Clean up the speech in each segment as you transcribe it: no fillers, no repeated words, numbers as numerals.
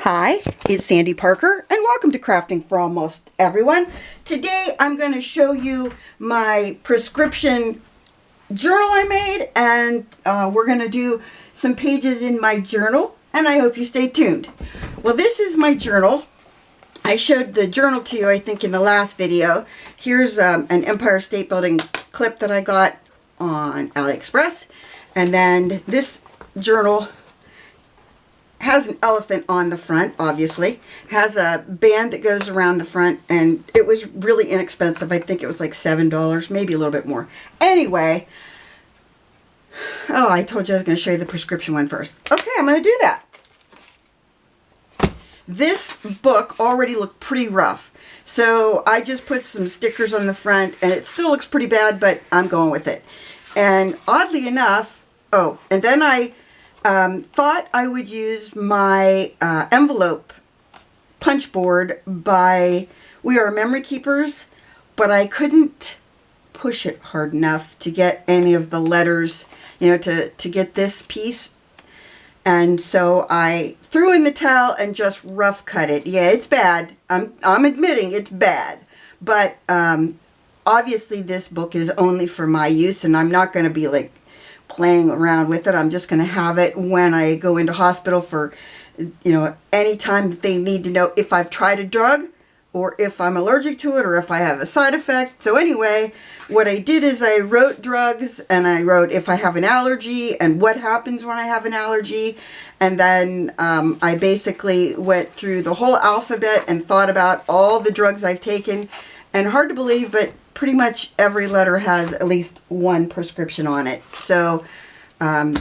Hi, it's Sandy Parker and welcome to Crafting for Almost Everyone. Today I'm going to show you my prescription journal I made, and we're going to do some pages in my journal, and I hope you stay tuned. Well, this is my journal. I showed the journal to you, I think, in the last video. Here's an Empire State Building clip that I got on AliExpress, and then this journal has an elephant on the front, obviously, has a band that goes around the front, and it was really inexpensive. I think it was like $7, maybe a little bit more. Anyway, oh, I told you I was going to show you the prescription one first. Okay, I'm going to do that. This book already looked pretty rough, so I just put some stickers on the front, and it still looks pretty bad, but I'm going with it. And oddly enough, oh, and then I thought I would use my envelope punch board by We Are Memory Keepers, but I couldn't push it hard enough to get any of the letters, to get this piece. And so I threw in the towel and just rough cut it. Yeah, it's bad. I'm admitting it's bad. But obviously this book is only for my use, and I'm not going to be like playing around with it. I'm just going to have it when I go into hospital for, any time that they need to know if I've tried a drug or if I'm allergic to it or if I have a side effect. So anyway, what I did is I wrote drugs, and I wrote if I have an allergy and what happens when I have an allergy. And then I basically went through the whole alphabet and thought about all the drugs I've taken. And hard to believe, but pretty much every letter has at least one prescription on it. So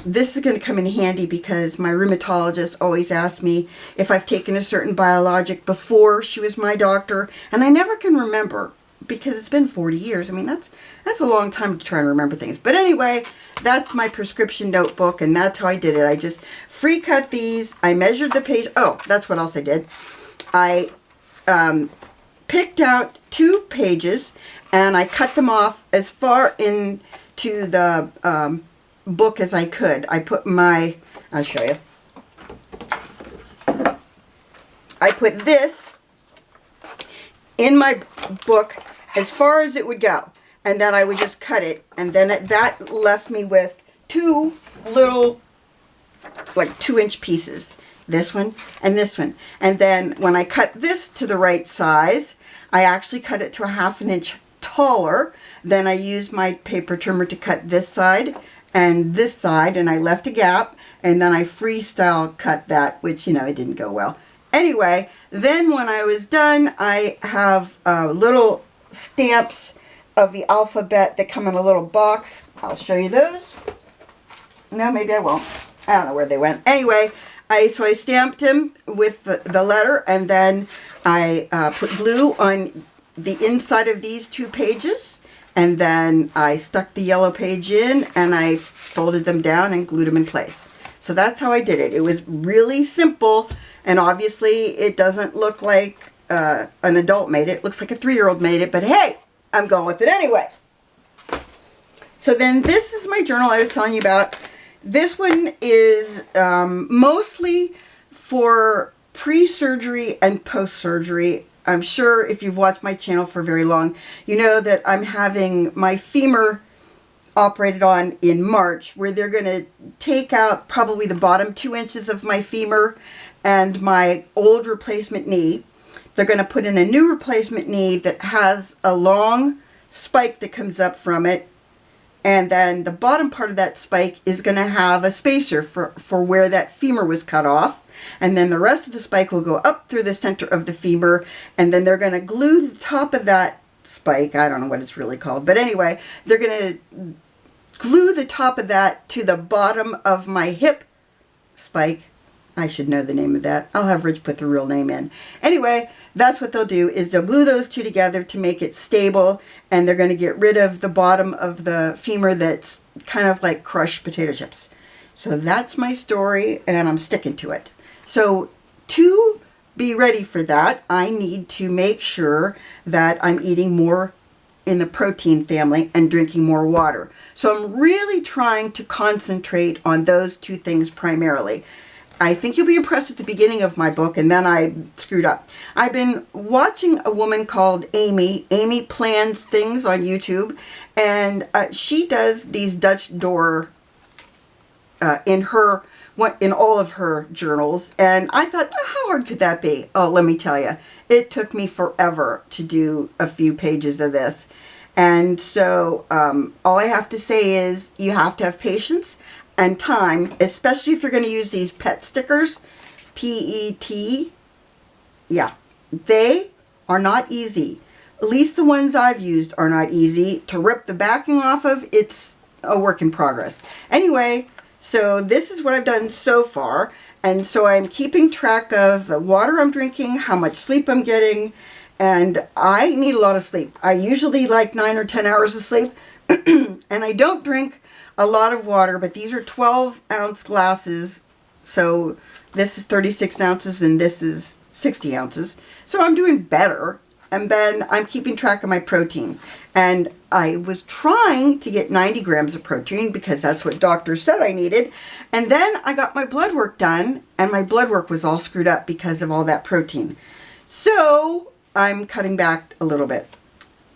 this is going to come in handy because my rheumatologist always asks me if I've taken a certain biologic before she was my doctor, and I never can remember because it's been 40 years. I mean, that's a long time to try and remember things. But anyway, that's my prescription notebook, and that's how I did it. I just free cut these. I measured the page. Oh, that's what else I did. I picked out 2 pages, and I cut them off as far into the book as I could. I put I'll show you. I put this in my book as far as it would go, and then I would just cut it, and then that left me with 2 little, like 2-inch pieces. This one and this one. And then when I cut this to the right size, I actually cut it to a 1/2 inch taller. Then I used my paper trimmer to cut this side and this side, and I left a gap, and then I freestyle cut that, which, it didn't go well. Anyway, then when I was done, I have little stamps of the alphabet that come in a little box. I'll show you those. No, maybe I won't. I don't know where they went. Anyway, so I stamped them with the letter, and then I put glue on the inside of these 2 pages, and then I stuck the yellow page in, and I folded them down and glued them in place. So that's how I did it. It was really simple, and obviously it doesn't look like an adult made it. It looks like a 3-year-old made it, but hey, I'm going with it anyway. So then this is my journal I was telling you about. This one is mostly for pre-surgery and post-surgery. I'm sure if you've watched my channel for very long, you know that I'm having my femur operated on in March, where they're going to take out probably the bottom 2 inches of my femur and my old replacement knee. They're going to put in a new replacement knee that has a long spike that comes up from it. And then the bottom part of that spike is going to have a spacer for where that femur was cut off. And then the rest of the spike will go up through the center of the femur. And then they're going to glue the top of that spike. I don't know what it's really called. But anyway, they're going to glue the top of that to the bottom of my hip spike. I should know the name of that. I'll have Rich put the real name in. Anyway, that's what they'll do, is they'll glue those 2 together to make it stable, and they're going to get rid of the bottom of the femur that's kind of like crushed potato chips. So that's my story, and I'm sticking to it. So to be ready for that, I need to make sure that I'm eating more in the protein family and drinking more water. So I'm really trying to concentrate on those 2 things primarily. I think you'll be impressed at the beginning of my book, and then I screwed up. I've been watching a woman called Amy. Amy Plans Things on YouTube, and she does these Dutch door in all of her journals, and I thought, oh, how hard could that be? Oh, let me tell you, it took me forever to do a few pages of this. And so all I have to say is you have to have patience and time, especially if you're going to use these pet stickers, P-E-T. Yeah, they are not easy. At least the ones I've used are not easy. To rip the backing off of, it's a work in progress. Anyway, so this is what I've done so far. And so I'm keeping track of the water I'm drinking, how much sleep I'm getting, and I need a lot of sleep. I usually like 9 or 10 hours of sleep, and I don't drink a lot of water, but these are 12-ounce glasses, so this is 36 ounces and this is 60 ounces. So I'm doing better, and then I'm keeping track of my protein. And I was trying to get 90 grams of protein because that's what doctors said I needed. And then I got my blood work done, and my blood work was all screwed up because of all that protein. So I'm cutting back a little bit.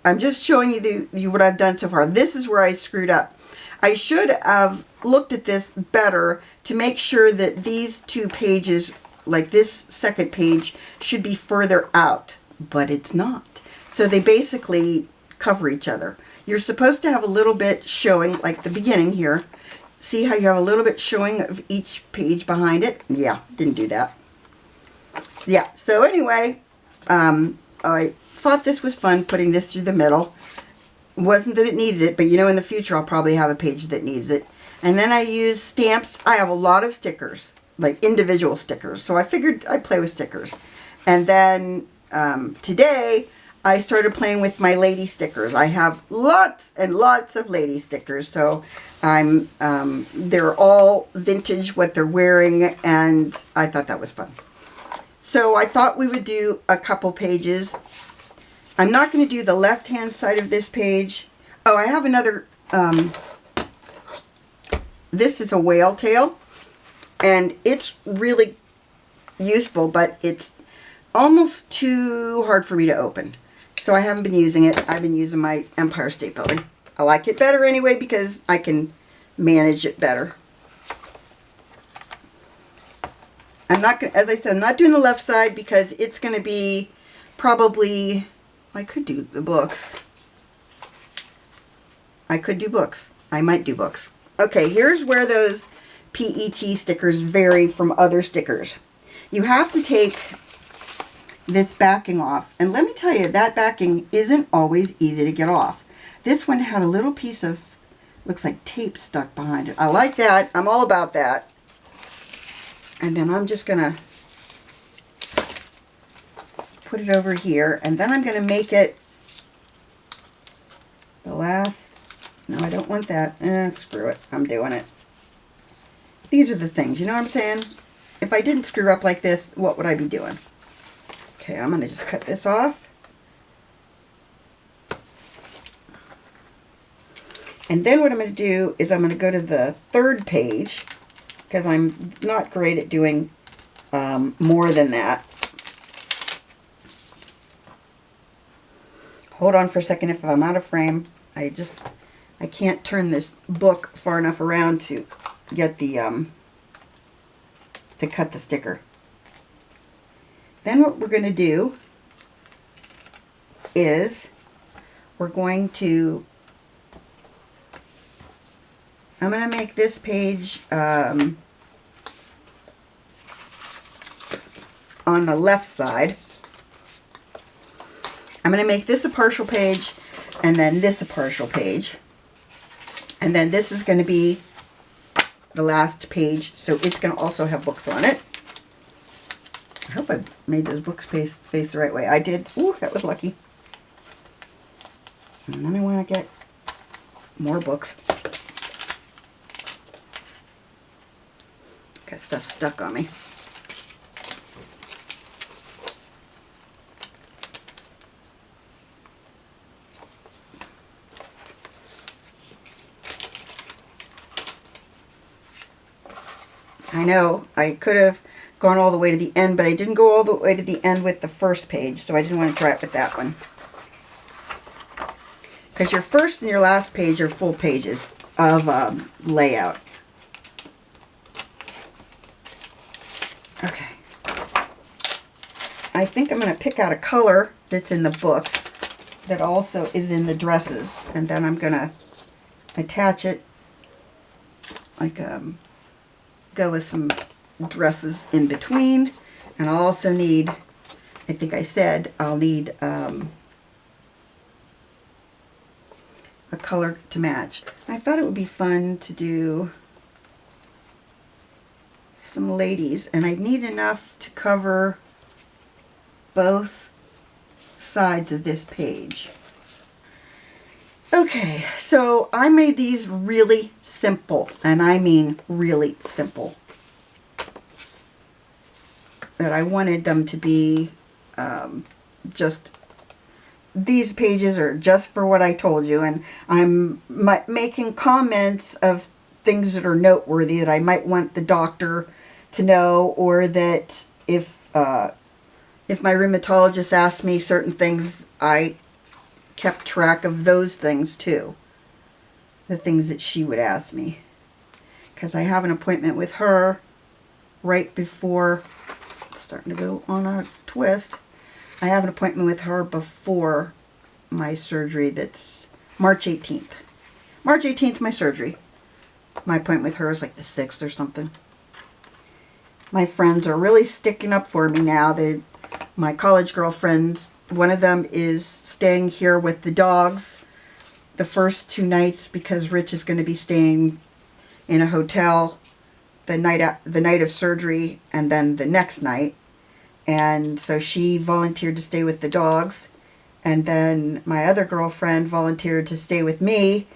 I'm just showing you what I've done so far. This is where I screwed up. I should have looked at this better to make sure that these 2 pages, like this second page, should be further out, but it's not. So they basically cover each other. You're supposed to have a little bit showing, like the beginning here. See how you have a little bit showing of each page behind it? Yeah, didn't do that. Yeah, so anyway, I thought this was fun, putting this through the middle. Wasn't that it needed it, but you know, in the future I'll probably have a page that needs it. And then I use stamps. I have a lot of stickers, like individual stickers, so I figured I'd play with stickers. And then today I started playing with my lady stickers. I have lots and lots of lady stickers, so they're all vintage, what they're wearing, and I thought that was fun. So I thought we would do a couple pages. I'm not going to do the left-hand side of this page. Oh, I have another, this is a whale tail, and it's really useful, but it's almost too hard for me to open. So I haven't been using it. I've been using my Empire State Building. I like it better anyway because I can manage it better. I'm not going to, as I said, I'm not doing the left side because it's going to be probably, I could do the books. I could do books. I might do books. Okay, here's where those PET stickers vary from other stickers. You have to take this backing off. And let me tell you, that backing isn't always easy to get off. This one had a little piece of, looks like tape stuck behind it. I like that. I'm all about that. And then I'm just going to put it over here, and then I'm going to make it the last, no, I don't want that, screw it, I'm doing it. These are the things, you know what I'm saying? If I didn't screw up like this, what would I be doing? Okay, I'm going to just cut this off. And then what I'm going to do is I'm going to go to the third page, because I'm not great at doing more than that. Hold on for a second. If I'm out of frame, I can't turn this book far enough around to get the, to cut the sticker. Then what we're going to do is we're going to, I'm going to make this page on the left side. I'm going to make this a partial page, and then this a partial page. And then this is going to be the last page, so it's going to also have books on it. I hope I made those books face the right way. I did. Ooh, that was lucky. And then I want to get more books. Got stuff stuck on me. I know, I could have gone all the way to the end, but I didn't go all the way to the end with the first page, so I didn't want to try it with that one. Because your first and your last page are full pages of layout. Okay. I think I'm going to pick out a color that's in the books that also is in the dresses, and then I'm going to attach it, like go with some dresses in between. And I'll also need, I think I said, I'll need a color to match. I thought it would be fun to do some ladies, and I need enough to cover both sides of this page. Okay, so I made these really simple, and I mean really simple. That I wanted them to be just, these pages are just for what I told you, and I'm making comments of things that are noteworthy that I might want the doctor to know, or that if my rheumatologist asked me certain things, I kept track of those things too. The things that she would ask me. Because I have an appointment with her right before, it's starting to go on a twist. I have an appointment with her before my surgery that's March 18th. March 18th, my surgery. My appointment with her is like the 6th or something. My friends are really sticking up for me now. My college girlfriends, one of them is staying here with the dogs the first 2 nights because Rich is going to be staying in a hotel the night of surgery and then the next night. And so she volunteered to stay with the dogs. And then my other girlfriend volunteered to stay with me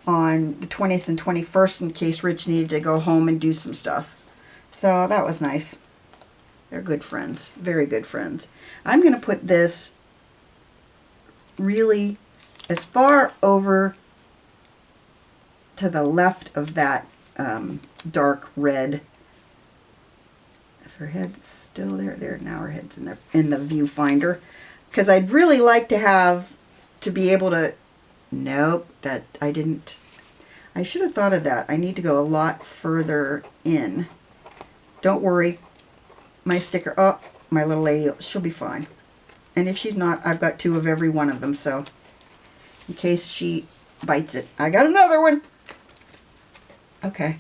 on the 20th and 21st in case Rich needed to go home and do some stuff. So that was nice. They're good friends. Very good friends. I'm going to put this really as far over to the left of that dark red. Is her head still there? There, now her head's in the viewfinder. Because I'd really like to be able to, nope, that I didn't, I should have thought of that. I need to go a lot further in. Don't worry, my sticker, oh, my little lady, she'll be fine. And if she's not, I've got 2 of every one of them, so in case she bites it. I got another one. Okay,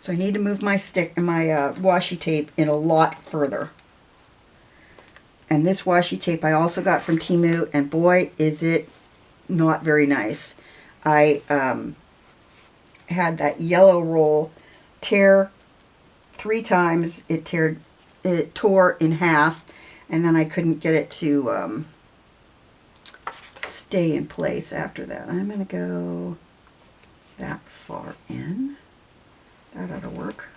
so I need to move my washi tape in a lot further. And this washi tape I also got from Temu, and boy, is it not very nice. I had that yellow roll tear 3 times. It tore in half, and then I couldn't get it to stay in place after that. I'm going to go that far in. That ought to work.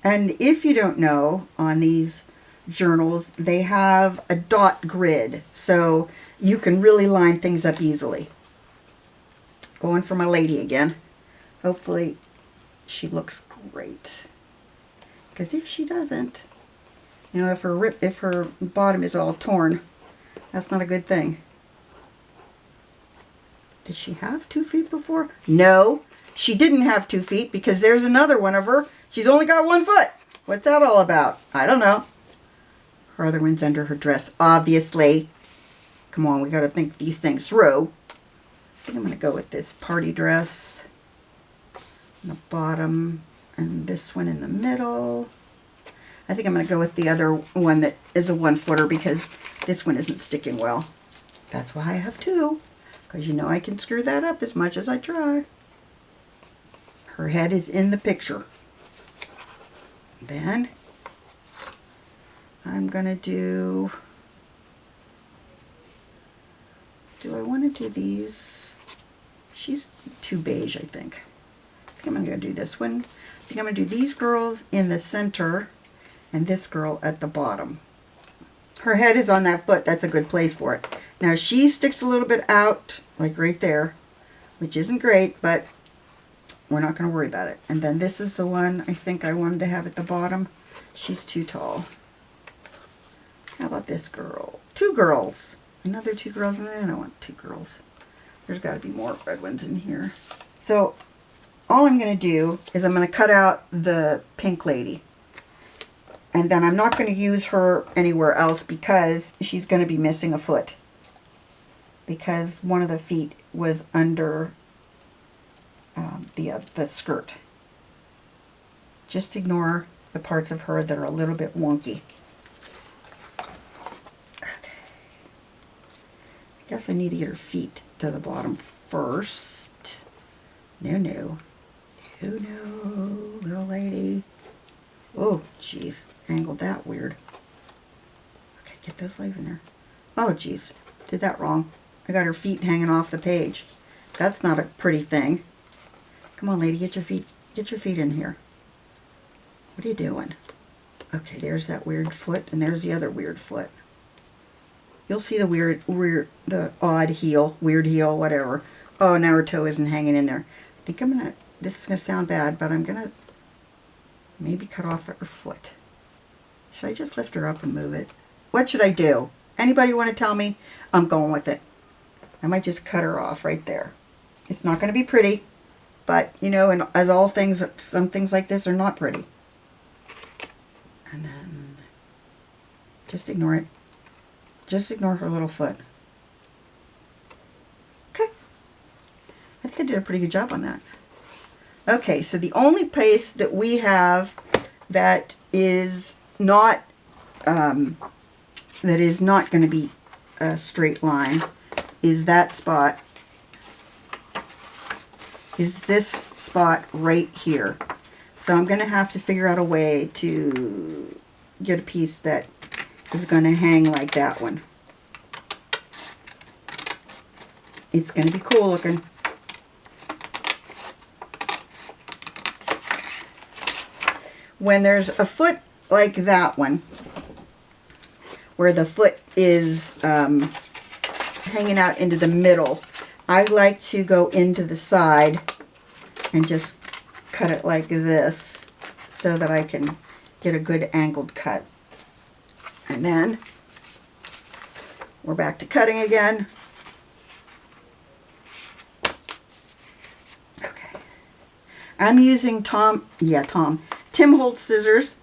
And if you don't know, on these journals, they have a dot grid, so you can really line things up easily. Going for my lady again. Hopefully she looks great. Because if she doesn't, you know, if her bottom is all torn, that's not a good thing. Did she have 2 feet before? No, she didn't have 2 feet, because there's another one of her. She's only got 1 foot. What's that all about? I don't know. Her other one's under her dress, obviously. Come on, we got to think these things through. I think I'm going to go with this party dress on the bottom and this one in the middle. I think I'm going to go with the other one that is a 1-footer because this one isn't sticking well. That's why I have 2, because you know I can screw that up as much as I try. Her head is in the picture. Then I'm going to do I want to do these? She's too beige, I think. I think I'm going to do this one. I think I'm going to do these girls in the center and this girl at the bottom. Her head is on that foot. That's a good place for it. Now she sticks a little bit out, like right there, which isn't great, but We're not going to worry about it. And then this is the one I think I wanted to have at the bottom. She's too tall. How about this girl? 2 girls. Another 2 girls, and then I want 2 girls. There's got to be more red ones in here. So all I'm going to do is I'm going to cut out the pink lady. And then I'm not going to use her anywhere else because she's going to be missing a foot. Because one of the feet was under the skirt. Just ignore the parts of her that are a little bit wonky. Okay. I guess I need to get her feet to the bottom first. No, little lady. Oh, jeez, angled that weird. Okay, get those legs in there. Oh, jeez, did that wrong. I got her feet hanging off the page. That's not a pretty thing. Come on, lady, get your feet in here. What are you doing? Okay, there's that weird foot, and there's the other weird foot. You'll see the the odd heel, weird heel, whatever. Oh, now her toe isn't hanging in there. I think this is gonna sound bad, but I'm gonna maybe cut off her foot. Should I just lift her up and move it? What should I do? Anybody want to tell me? I'm going with it. I might just cut her off right there. It's not going to be pretty, but you know, and as all things, some things like this are not pretty. And then just ignore it. Just ignore her little foot. Okay. I think I did a pretty good job on that. Okay, so the only place that we have that is not going to be a straight line is that spot. Is this spot right here. So I'm going to have to figure out a way to get a piece that is going to hang like that one. It's going to be cool looking. When there's a foot like that one, where the foot is hanging out into the middle, I like to go into the side and just cut it like this so that I can get a good angled cut. And then we're back to cutting again. Okay. I'm using Tim Holtz scissors.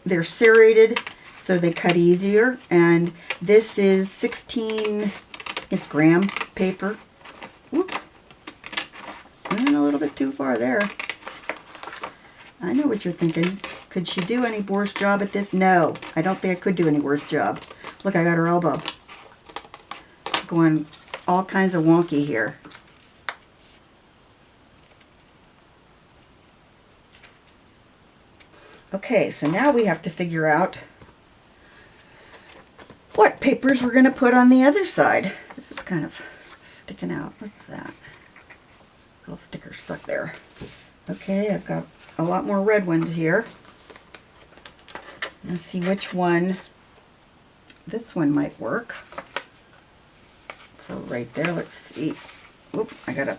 They're serrated so they cut easier, and this is 16, it's gram paper. Whoops. Went a little bit too far there. I know what you're thinking. Could she do any worse job at this? No, I don't think I could do any worse job. Look, I got her elbow. Going all kinds of wonky here. Okay, so now we have to figure out what papers we're going to put on the other side. This is kind of sticking out. What's that? Little sticker stuck there. Okay, I've got a lot more red ones here. Let's see which one. This one might work for right there. Let's see. Oop, I gotta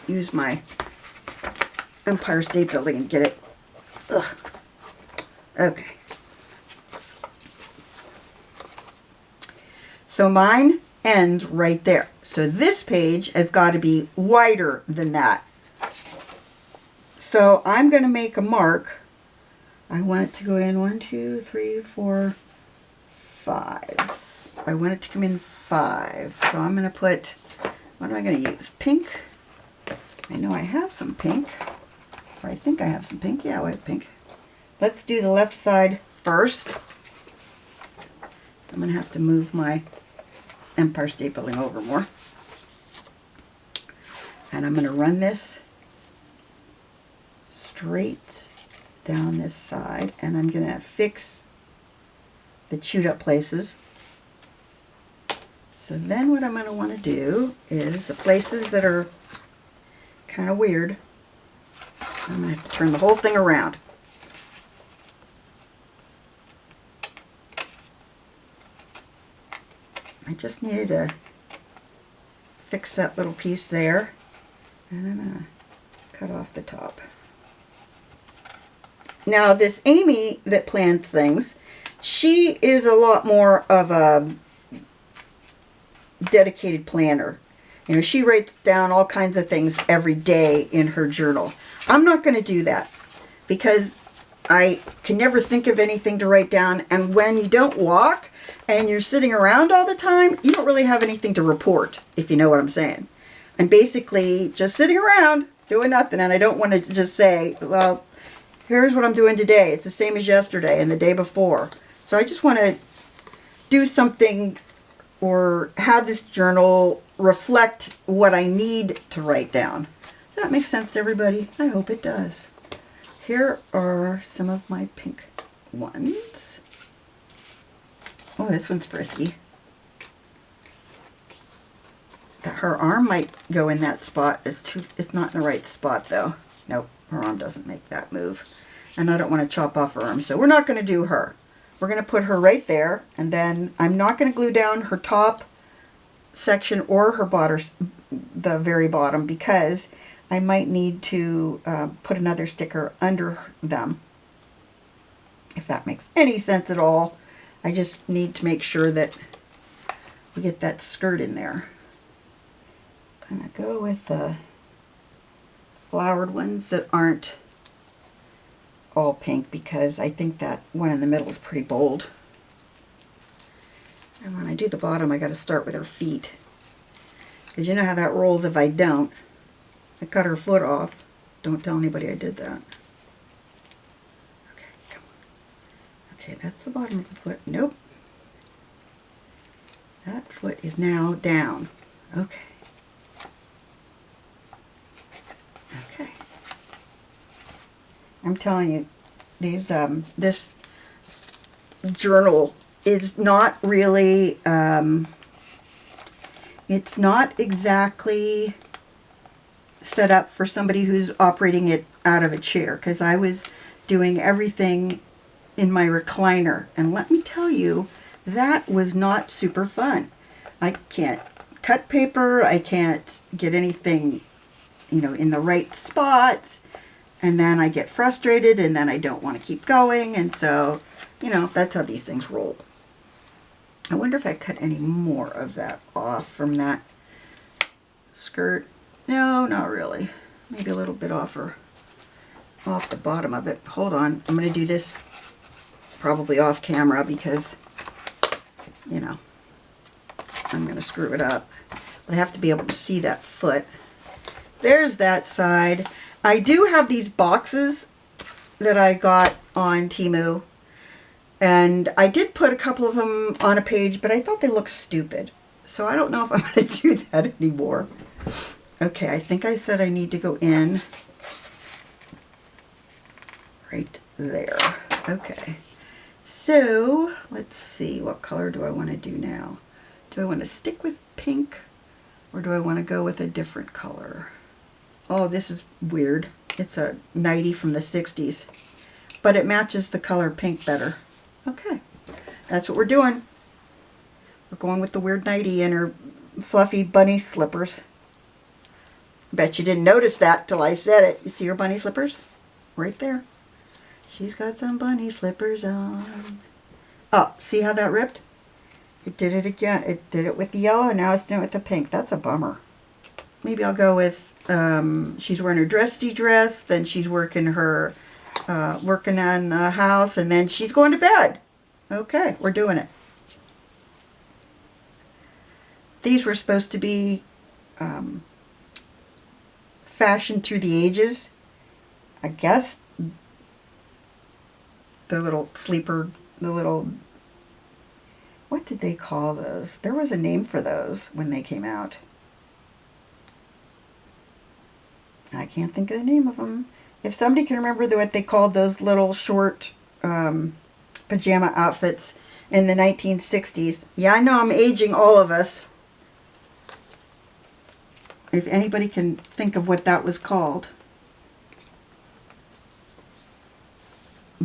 use my Empire State Building and get it. Ugh. Okay. So mine ends right there. So this page has got to be wider than that. So I'm going to make a mark. I want it to go in 1, 2, 3, 4, 5. I want it to come in 5. So I'm going to put, what am I going to use? Pink. I know I have some pink. Or I think I have some pink. Yeah, I have pink. Let's do the left side first. I'm going to have to move my Empire State Building over more. And I'm going to run this straight down this side, and I'm going to fix the chewed up places. So then what I'm going to want to do is the places that are kind of weird, I'm going to have to turn the whole thing around. I just needed to fix that little piece there. And I'm going to cut off the top. Now this Amy that plans things, she is a lot more of a dedicated planner. You know, she writes down all kinds of things every day in her journal. I'm not going to do that because I can never think of anything to write down. And when you don't walk and you're sitting around all the time, you don't really have anything to report, if you know what I'm saying. I'm basically just sitting around doing nothing. And I don't want to just say, well, here's what I'm doing today. It's the same as yesterday and the day before. So I just want to do something or have this journal reflect what I need to write down. Does that make sense to everybody? I hope it does. Here are some of my pink ones. Oh, this one's frisky. Her arm might go in that spot. It's not in the right spot though. Nope, her arm doesn't make that move. And I don't want to chop off her arm, so we're not going to do her. We're going to put her right there, and then I'm not going to glue down her top section or her bottom, the very bottom, because I might need to put another sticker under them. If that makes any sense at all. I just need to make sure that we get that skirt in there. I'm going to go with the flowered ones that aren't all pink because I think that one in the middle is pretty bold. And when I do the bottom, I got to start with her feet. Because you know how that rolls if I don't. I cut her foot off. Don't tell anybody I did that. Okay, come on. Okay, that's the bottom of the foot. Nope. That foot is now down. Okay. Okay. I'm telling you, these this journal is not really, it's not exactly set up for somebody who's operating it out of a chair, because I was doing everything in my recliner, and let me tell you, that was not super fun. I can't cut paper, I can't get anything, you know, in the right spots. And then I get frustrated, and then I don't want to keep going, and so, you know, that's how these things roll. I wonder if I cut any more of that off from that skirt. No, not really. Maybe a little bit off the bottom of it. Hold on, I'm going to do this probably off camera because, you know, I'm going to screw it up. But I have to be able to see that foot. There's that side. I do have these boxes that I got on Temu, and I did put a couple of them on a page, but I thought they looked stupid. So I don't know if I'm going to do that anymore. Okay, I think I said I need to go in right there. Okay, so let's see, what color do I want to do now? Do I want to stick with pink, or do I want to go with a different color? Oh, this is weird. It's a nightie from the 60s. But it matches the color pink better. Okay. That's what we're doing. We're going with the weird nightie and her fluffy bunny slippers. Bet you didn't notice that till I said it. You see her bunny slippers? Right there. She's got some bunny slippers on. Oh, see how that ripped? It did it again. It did it with the yellow, and now it's doing it with the pink. That's a bummer. Maybe I'll go with she's wearing her dressy dress, then she's working her working on the house, and then she's going to bed. Okay, we're doing it. These were supposed to be fashioned through the ages. I guess the little sleeper, the little, what did they call those? There was a name for those when they came out. I can't think of the name of them. If somebody can remember what they called those little short pajama outfits in the 1960s. Yeah, I know I'm aging all of us. If anybody can think of what that was called.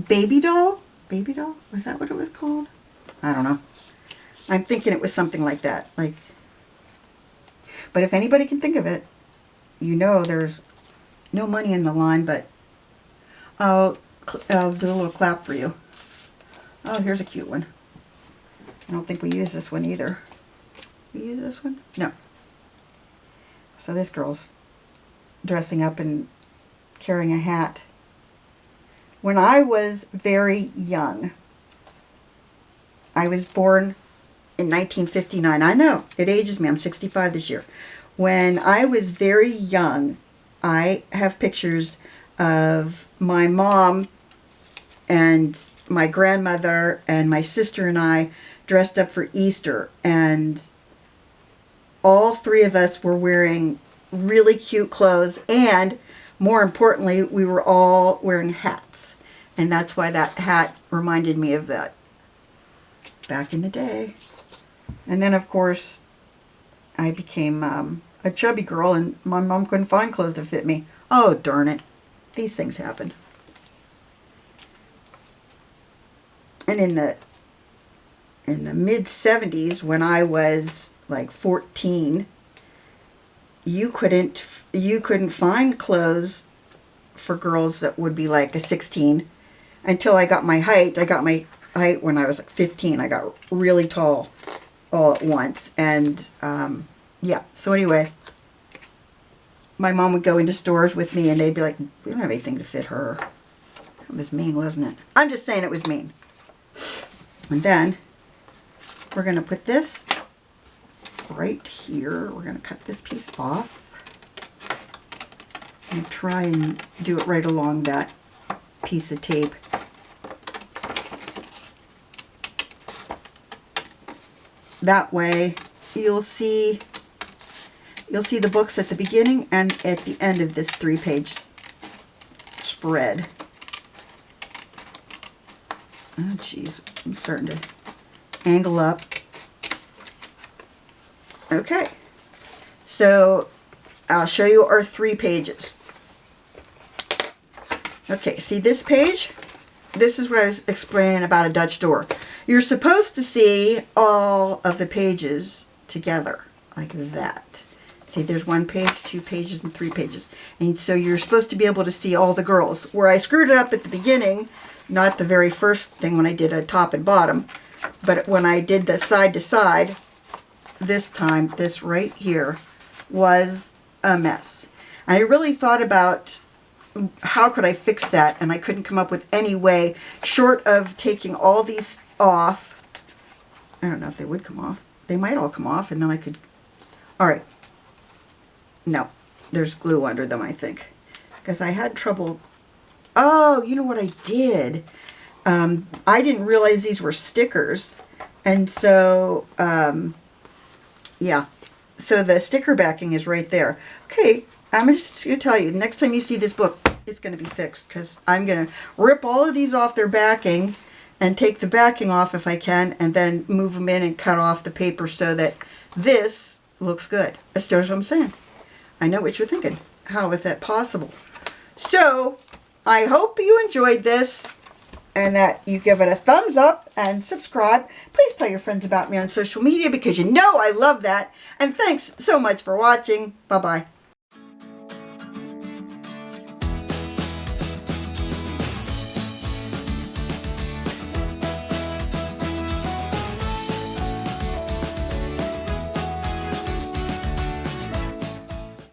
Baby doll? Baby doll? Was that what it was called? I don't know. I'm thinking it was something like that. But if anybody can think of it, you know there's no money in the line, but I'll do a little clap for you. Oh, here's a cute one. I don't think we use this one either. We use this one? No. So this girl's dressing up and carrying a hat. When I was very young, I was born in 1959. I know, it ages me. I'm 65 this year. When I was very young, I have pictures of my mom and my grandmother and my sister and I dressed up for Easter, and all three of us were wearing really cute clothes, and more importantly, we were all wearing hats. And that's why that hat reminded me of that back in the day. And then, of course, I became a chubby girl, and my mom couldn't find clothes to fit me. Oh, darn it. These things happen. And in the mid-70s, when I was like 14, you couldn't find clothes for girls that would be like a 16 until I got my height. I got my height when I was like 15. I got really tall all at once. And yeah, so anyway, my mom would go into stores with me and they'd be like, we don't have anything to fit her. It was mean, wasn't it? I'm just saying it was mean. And then we're going to put this right here. We're going to cut this piece off and try and do it right along that piece of tape. That way you'll see the books at the beginning and at the end of this 3-page spread. Oh geez, I'm starting to angle up. Okay, so I'll show you our 3 pages. Okay, see this page? This is what I was explaining about a Dutch door. You're supposed to see all of the pages together, like that. See, there's 1 page, 2 pages, and 3 pages. And so you're supposed to be able to see all the girls. Where I screwed it up at the beginning, not the very first thing when I did a top and bottom, but when I did the side to side, this time, this right here was a mess. And I really thought about how could I fix that, and I couldn't come up with any way short of taking all these off. I don't know if they would come off. They might all come off, and then I could... All right. No, there's glue under them, I think, because I had trouble... Oh, you know what I did? I didn't realize these were stickers, and so, yeah. So the sticker backing is right there. Okay, I'm just going to tell you, next time you see this book, it's going to be fixed, because I'm going to rip all of these off their backing and take the backing off if I can, and then move them in and cut off the paper so that this looks good. That's just what I'm saying. I know what you're thinking. How is that possible? So, I hope you enjoyed this and that you give it a thumbs up and subscribe. Please tell your friends about me on social media because you know I love that. And thanks so much for watching. Bye-bye.